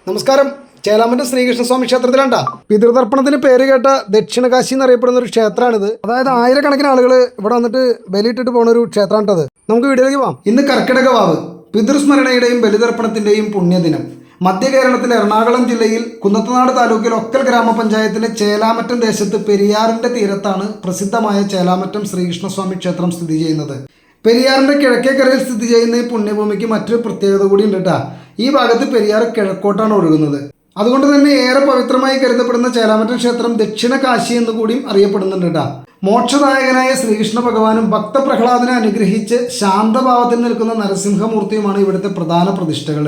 നമസ്കാരം. ചേലാമറ്റം ശ്രീകൃഷ്ണസ്വാമി ക്ഷേത്രത്തിലാണ്ടാ പിതൃതർപ്പണത്തിന് പേര് കേട്ട ദക്ഷിണകാശി എന്നറിയപ്പെടുന്ന ഒരു ക്ഷേത്രമാണിത്. അതായത് ആയിരക്കണക്കിന് ആളുകൾ ഇവിടെ വന്നിട്ട് ബലിയിട്ടിട്ട് പോകുന്ന ഒരു ക്ഷേത്രമാണിട്ടത്. നമുക്ക് വീഡിയോയിലേക്ക് പോവാം. ഇന്ന് കർക്കിടക വാവ്, പിതൃസ്മരണയുടെയും ബലിതർപ്പണത്തിന്റെയും പുണ്യദിനം. മധ്യ കേരളത്തിലെ എറണാകുളം ജില്ലയിൽ കുന്നത്തനാട് താലൂക്കിൽ ഒക്കൽ ഗ്രാമപഞ്ചായത്തിലെ ചേലാമറ്റം ദേശത്ത് പെരിയാറിന്റെ തീരത്താണ് പ്രസിദ്ധമായ ചേലാമറ്റം ശ്രീകൃഷ്ണസ്വാമി ക്ഷേത്രം സ്ഥിതി ചെയ്യുന്നത്. പെരിയാറിന്റെ കിഴക്കേക്കരയിൽ സ്ഥിതി ചെയ്യുന്ന ഈ പുണ്യഭൂമിക്ക് മറ്റൊരു പ്രത്യേകത കൂടി ഉണ്ട് കേട്ടാ. ഈ ഭാഗത്ത് പെരിയാർ കിഴക്കോട്ടാണ് ഒഴുകുന്നത്. അതുകൊണ്ട് തന്നെ ഏറെ പവിത്രമായി കരുതപ്പെടുന്ന ചേലാമറ്റം ക്ഷേത്രം ദക്ഷിണ കാശി എന്ന് കൂടിയും അറിയപ്പെടുന്നുണ്ട് കേട്ടാ. മോക്ഷദായകനായ ശ്രീകൃഷ്ണ ഭഗവാനും ഭക്തപ്രഹ്ലാദനെ അനുഗ്രഹിച്ച് ശാന്തഭാവത്തിൽ നിൽക്കുന്ന നരസിംഹമൂർത്തിയുമാണ് ഇവിടുത്തെ പ്രധാന പ്രതിഷ്ഠകൾ.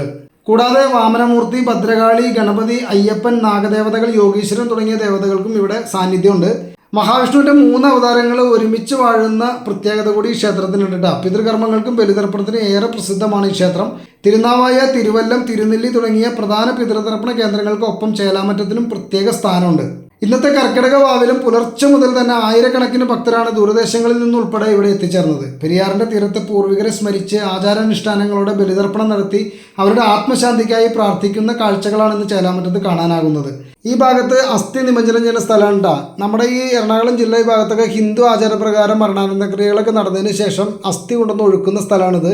കൂടാതെ വാമനമൂർത്തി, ഭദ്രകാളി, ഗണപതി, അയ്യപ്പൻ, നാഗദേവതകൾ, യോഗീശ്വരൻ തുടങ്ങിയ ദേവതകൾക്കും ഇവിടെ സാന്നിധ്യമുണ്ട്. മഹാവിഷ്ണുവിന്റെ 3 അവതാരങ്ങൾ ഒരുമിച്ച് വാഴുന്ന പ്രത്യേകത കൂടി ഈ ക്ഷേത്രത്തിനുണ്ട്. പിതൃകർമ്മങ്ങൾക്കും ബലിതർപ്പണത്തിനും ഏറെ പ്രസിദ്ധമാണ് ഈ ക്ഷേത്രം. തിരുനാവായ, തിരുവല്ലം, തിരുനെല്ലി തുടങ്ങിയ പ്രധാന പിതൃതർപ്പണ കേന്ദ്രങ്ങൾക്കൊപ്പം ചേലാമറ്റത്തിനും പ്രത്യേക സ്ഥാനമുണ്ട്. ഇന്നത്തെ കർക്കിടക വാവിലും പുലർച്ചെ മുതൽ തന്നെ ആയിരക്കണക്കിന് ഭക്തരാണ് ദൂരദേശങ്ങളിൽ നിന്നുൾപ്പെടെ ഇവിടെ എത്തിച്ചേർന്നത്. പെരിയാറിന്റെ തീരത്തെ പൂർവികരെ സ്മരിച്ച് ആചാരാനുഷ്ഠാനങ്ങളോടെ ബലിതർപ്പണം നടത്തി അവരുടെ ആത്മശാന്തിക്കായി പ്രാർത്ഥിക്കുന്ന കാഴ്ചകളാണ് ഇന്ന് ചേലാമറ്റത്ത് കാണാനാകുന്നത്. ഈ ഭാഗത്ത് അസ്ഥി നിമജ്ജനം ചെയ്യുന്ന സ്ഥലമുണ്ടാ. നമ്മുടെ ഈ എറണാകുളം ജില്ല ഈ ഭാഗത്തൊക്കെ ഹിന്ദു ആചാരപ്രകാരം മരണാനന്തക്രിയകളൊക്കെ നടന്നതിന് ശേഷം അസ്ഥി കൊണ്ടുവന്ന് ഒഴുക്കുന്ന സ്ഥലമാണിത്.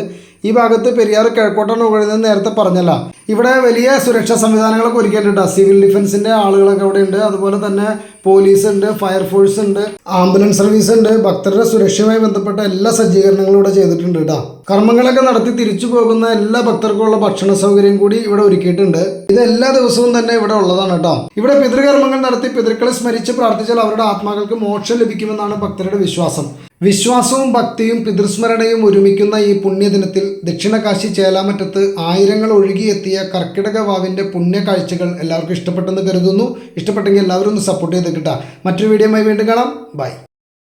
ഈ ഭാഗത്ത് പെരിയാർ കിഴക്കോട്ടാണ് ഒഴുകുന്നത് നേരത്തെ പറഞ്ഞല്ല. ഇവിടെ വലിയ സുരക്ഷാ സംവിധാനങ്ങളൊക്കെ ഒരുക്കിയിട്ടുണ്ട്. സിവിൽ ഡിഫൻസിന്റെ ആളുകളൊക്കെ ഇവിടെ ഉണ്ട്. അതുപോലെ തന്നെ പോലീസ് ഉണ്ട്, ഫയർഫോഴ്സ് ഉണ്ട്, ആംബുലൻസ് സർവീസ് ഉണ്ട്. ഭക്തരുടെ സുരക്ഷയുമായി ബന്ധപ്പെട്ട എല്ലാ സജ്ജീകരണങ്ങളും ഇവിടെ ചെയ്തിട്ടുണ്ട് കേട്ടോ. കർമ്മങ്ങളൊക്കെ നടത്തി തിരിച്ചു പോകുന്ന എല്ലാ ഭക്തർക്കുമുള്ള ഭക്ഷണ സൗകര്യം കൂടി ഇവിടെ ഒരുക്കിയിട്ടുണ്ട്. ഇത് എല്ലാ ദിവസവും തന്നെ ഇവിടെ ഉള്ളതാണ് കേട്ടോ. ഇവിടെ പിതൃകർമ്മങ്ങൾ നടത്തി പിതൃക്കളെ സ്മരിച്ച് പ്രാർത്ഥിച്ചാൽ അവരുടെ ആത്മാക്കൾക്ക് മോക്ഷം ലഭിക്കുമെന്നാണ് ഭക്തരുടെ വിശ്വാസം. വിശ്വാസവും ഭക്തിയും പിതൃസ്മരണയും ഒരുമിക്കുന്ന ഈ പുണ്യദിനത്തിൽ ദക്ഷിണകാശി ചേലാമറ്റത്ത് ആയിരങ്ങൾ ഒഴുകിയെത്തിയ കർക്കിടക വാവിന്റെ പുണ്യകാഴ്ചകൾ എല്ലാവർക്കും ഇഷ്ടപ്പെട്ടെന്ന് കരുതുന്നു. ഇഷ്ടപ്പെട്ടെങ്കിൽ എല്ലാവരും ഒന്ന് സപ്പോർട്ട് ചെയ്ത് കിട്ടാം. മറ്റൊരു വീഡിയോയുമായി വീണ്ടും കാണാം. ബൈ.